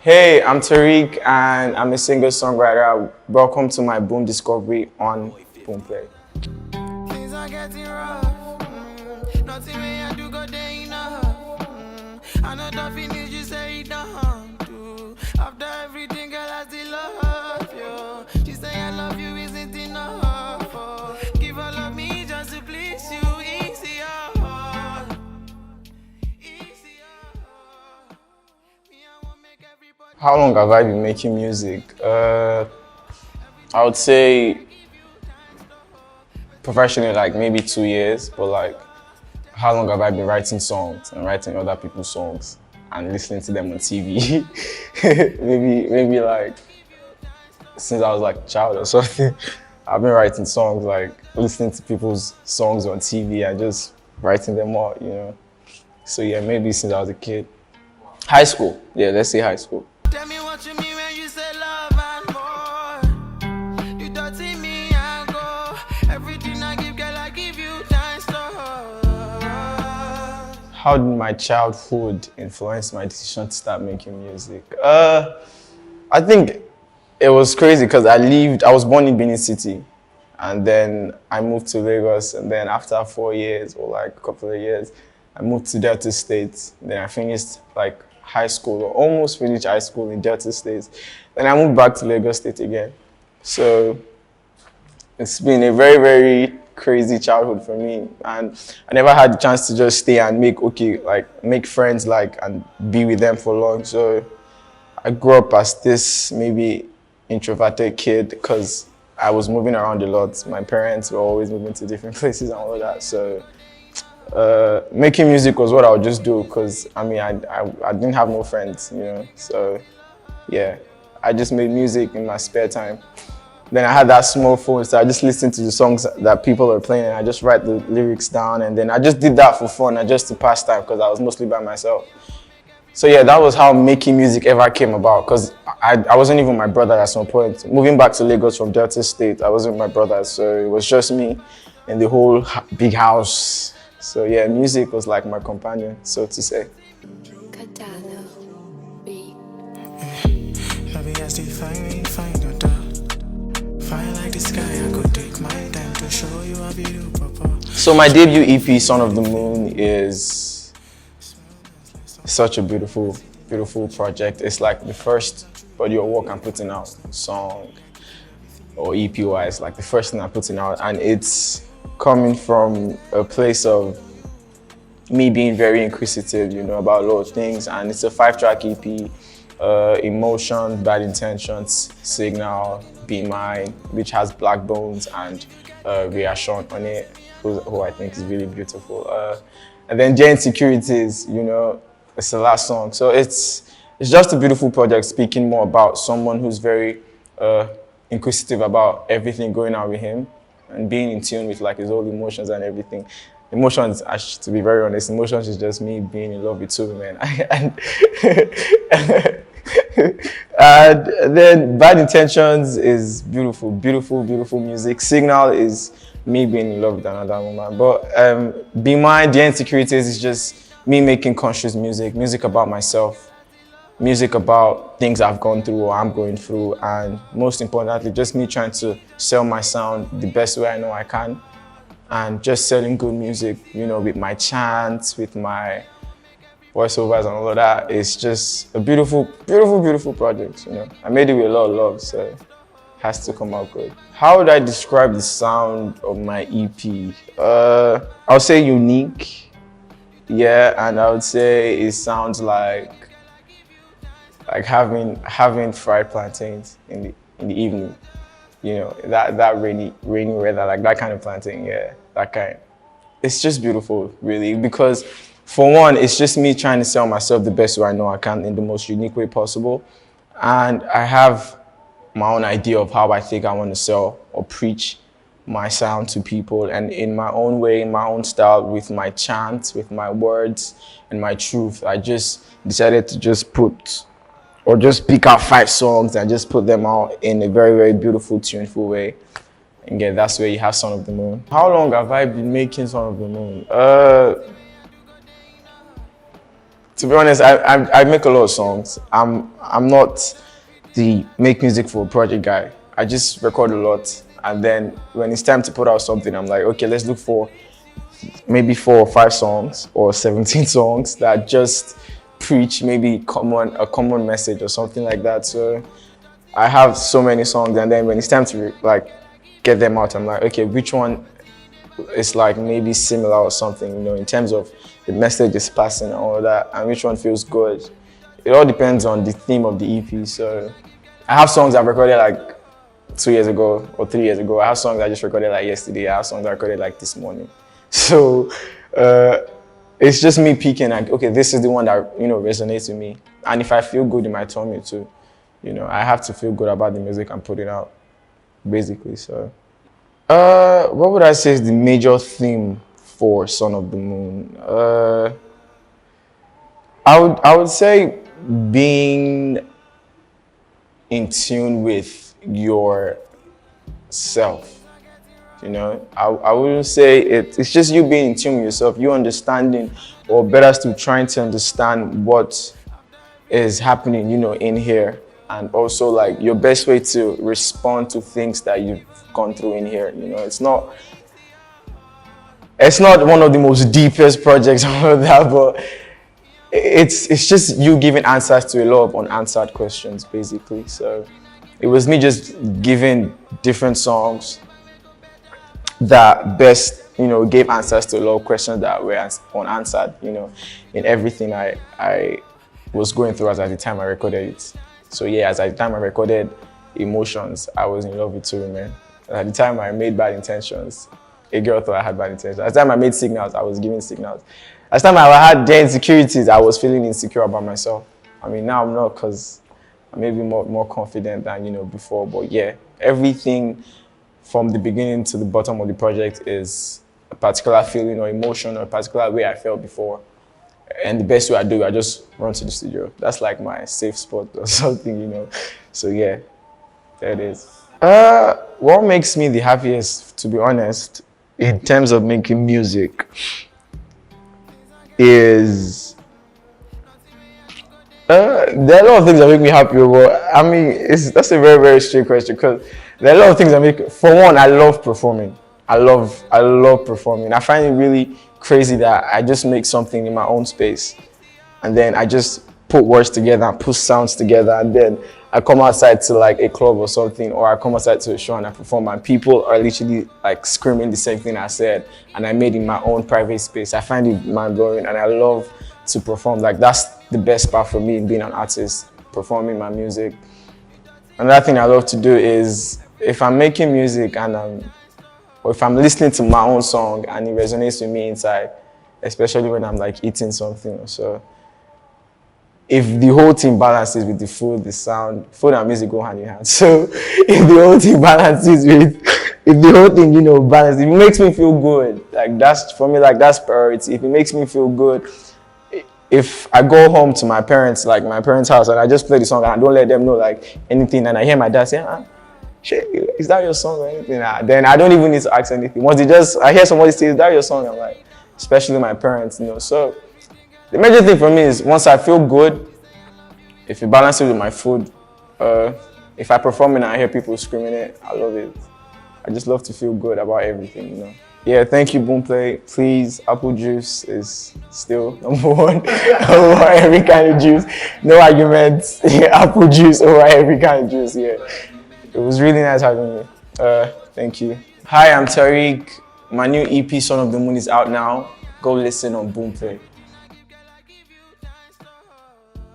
Hey, I'm Tariq and I'm a singer-songwriter. Welcome to my Boom Discovery on Boomplay. Things are getting rough. Nothing way I do go there enough. I know nothing is you say it don't do. After everything, girl, I still love you. She say I love you isn't enough. Oh, give all of me just to please you. Easier. How long have I been making music? I would say professionally, like maybe 2 years, but like, how long have I been writing songs and writing other people's songs and listening to them on TV? maybe like since I was like a child or something. I've been writing songs, like listening to people's songs on TV and just writing them out. So yeah, maybe since I was a kid. High school, yeah, let's say high school. Tell me what you mean when you say love and more. You dirty me and go. Everything I give, girl, I give you times How did my childhood influence my decision to start making music? I think it was crazy because I was born in Benin City and then I moved to Lagos, and then after 4 years or like a couple of years, I moved to Delta State. Then I finished like high school, or almost finished high school in Delta State. Then I moved back to Lagos State again. So it's been a very, very crazy childhood for me, and I never had the chance to just stay and make friends and be with them for long. So I grew up as this maybe introverted kid because I was moving around a lot. My parents were always moving to different places and all of that. So making music was what I would just do because I didn't have no friends. So yeah, I just made music in my spare time. Then I had that small phone, so I just listened to the songs that people are playing and I just write the lyrics down, and then I just did that for fun and just to pass time because I was mostly by myself. So yeah, that was how making music ever came about, because I wasn't even my brother at some point. Moving back to Lagos from Delta State, I wasn't my brother, so it was just me in the whole big house. So yeah, music was like my companion, so to say. So my debut EP, Son of the Moon, is such a beautiful, beautiful project. It's like the first body of work I'm putting out, song or EP-wise, like the first thing I'm putting out, and it's coming from a place of me being very inquisitive, about a lot of things, and it's a 5-track EP. Emotion, Bad Intentions, Signal, Be Mine, which has Black Bones and Reassurance on it, who I think is really beautiful. And then Jay Insecurities, it's the last song. So it's just a beautiful project, speaking more about someone who's very inquisitive about everything going on with him and being in tune with his own emotions and everything. Emotions, to be very honest, emotions is just me being in love with two men. And then Bad Intentions is beautiful, beautiful, beautiful music. Signal is me being in love with another woman. But Be Mine, The Insecurities is just me making conscious music about myself, music about things I've gone through or I'm going through, and most importantly, just me trying to sell my sound the best way I know I can, and just selling good music, with my chants, with my voiceovers and all of that. It's just a beautiful, beautiful, beautiful project, I made it with a lot of love, so it has to come out good. How would I describe the sound of my EP? I would say unique, yeah, and I would say it sounds like having fried plantains in the evening, that rainy weather, like that kind of plantain, yeah, that kind. It's just beautiful, really, because for one, it's just me trying to sell myself the best way I know I can in the most unique way possible. And I have my own idea of how I think I want to sell or preach my sound to people, and in my own way, in my own style, with my chants, with my words and my truth. I just decided to just pick out 5 songs and just put them out in a very, very beautiful, tuneful way. And yeah, that's where you have Son of the Moon. How long have I been making Son of the Moon? To be honest, I make a lot of songs. I'm not the make music for a project guy. I just record a lot, and then when it's time to put out something, I'm like, okay, let's look for maybe 4 or 5 songs or 17 songs that just preach maybe a common message or something like that. So I have so many songs, and then when it's time to like get them out, I'm like, okay, which one is like maybe similar or something, in terms of the message is passing and all that, and which one feels good. It all depends on the theme of the EP. So I have songs I've recorded like 2 years ago or 3 years ago. I have songs I just recorded like yesterday. I have songs I recorded like this morning. So it's just me picking like, okay, this is the one that resonates with me. And if I feel good, it might turn me to, I have to feel good about the music I'm putting out, basically. So what would I say is the major theme for Son of the Moon? I would say being in tune with yourself. I wouldn't say it's just you being in tune with yourself, you understanding, or better still trying to understand what is happening, in here, and also like your best way to respond to things that you've gone through in here. It's not one of the most deepest projects and all of that, but it's just you giving answers to a lot of unanswered questions, basically. So it was me just giving different songs that best, gave answers to a lot of questions that were unanswered, in everything I was going through as at the time I recorded it. So yeah, as at the time I recorded Emotions, I was in love with two women. And at the time I made Bad Intentions, a girl thought I had bad intentions. At the time I made Signals, I was giving signals. At the time I had their insecurities, I was feeling insecure about myself. I mean, now I'm not, because I'm maybe more confident than, before. But yeah, everything from the beginning to the bottom of the project is a particular feeling or emotion or a particular way I felt before. And the best way I do, I just run to the studio. That's like my safe spot or something, So yeah, there it is. What makes me the happiest, to be honest, in terms of making music is there are a lot of things that make me happy. But I mean, that's a very, very straight question, because there are a lot of things that make. For one, I love performing. I love performing. I find it really crazy that I just make something in my own space, and then I just put words together and put sounds together, and then I come outside to like a club or something, or I come outside to a show and I perform, and people are literally like screaming the same thing I said, and I made in my own private space. I find it mind-blowing, and I love to perform. Like, that's the best part for me, being an artist, performing my music. Another thing I love to do is, if I'm making music and or if I'm listening to my own song and it resonates with me inside, especially when I'm like eating something or so, if the whole thing balances with the food, the sound, food and music go hand in hand. So if the whole thing balances with, if the whole thing, balances, if it makes me feel good, like that's, for me, like that's priority. If it makes me feel good, if I go home to my parents, like my parents' house, and I just play the song and I don't let them know like anything, and I hear my dad say, shit, is that your song or anything? Then I don't even need to ask anything. Once I hear somebody say, is that your song? I'm like, especially my parents, So the major thing for me is, once I feel good, if it balances with my food, if I perform and I hear people screaming it, I love it. I just love to feel good about everything, Yeah, thank you, Boomplay. Please, apple juice is still number one over every kind of juice. No arguments. Apple juice over every kind of juice. Yeah, it was really nice having you. Thank you. Hi, I'm Tariq. My new EP, Son of the Moon, is out now. Go listen on Boomplay.